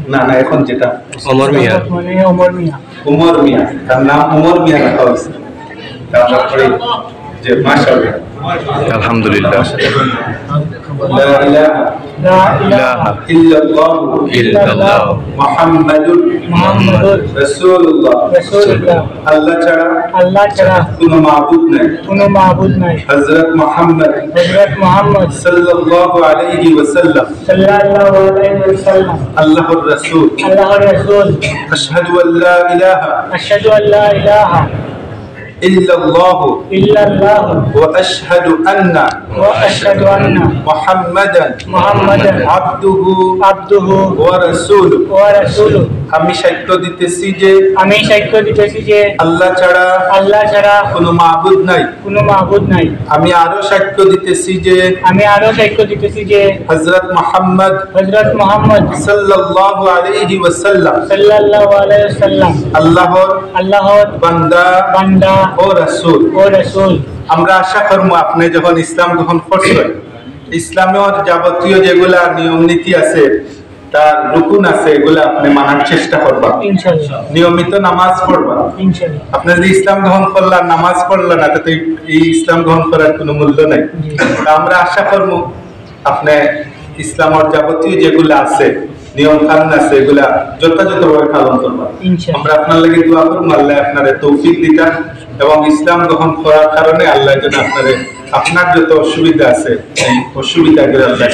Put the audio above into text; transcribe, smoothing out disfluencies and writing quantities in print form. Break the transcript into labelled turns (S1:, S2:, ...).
S1: না না এখন যেটা
S2: ওমর মিয়া
S1: ওমর মিয়া তার নাম ওমর মিয়া রাখা হয়েছে তারপরে যে মাশাআল্লাহ
S2: আলহামদুলিল্লাহ
S1: লা
S2: ইলাহা
S1: ইল্লাল্লাহ মুহাম্মাদুর রাসূলুল্লাহ আল্লাহ ছাড়া কোনো মাবুদ নাই হযরত মুহাম্মদ সাল্লাল্লাহু আলাইহি ওয়াসাল্লাম আল্লাহর রাসূল আশহাদু আল্লা ইলাহা ইল্লাল্লাহ ওয়া আশহাদু আন্না মুহাম্মাদান আবদুহু ওয়া রাসূলুহু আমি সাক্ষ্য দিতেছি যে আল্লাহ ছাড়া কোনো মাবুদ নাই আমি আরো সাক্ষ্য দিতেছি যে হযরত মুহাম্মদ সাল্লাল্লাহু আলাইহি ওয়াসাল্লাম আল্লাহর বান্দা ও রাসূল আমরা আশা করব আপনি যখন ইসলাম গ্রহণ করছেন ইসলামের যাবতীয় যেগুলা নিয়ম নীতি আছে তার রুকুন আছে এগুলা আপনি মানার চেষ্টা করবা ইনশাআল্লাহ নিয়মিত নামাজ পড়বা ইনশাআল্লাহ আপনি যদি ইসলাম গ্রহণ করলেন নামাজ পড়লেন না তাতে এই ইসলাম গ্রহণ করার কোনো মূল্য নাই আমরা আশা করব আপনি ইসলামের যাবতীয় যেগুলা আছে নিয়ম কানুন আছে এগুলা যথাযথভাবে পালন করবা ইনশাআল্লাহ আমরা আপনার লাগি দোয়া করব আল্লাহ আপনারে তৌফিক দিতা এবং ইসলাম গ্রহণ করার কারণে আল্লাহ যেন আপনার যত অসুবিধা আছে এই অসুবিধাগুলো আল্লাহ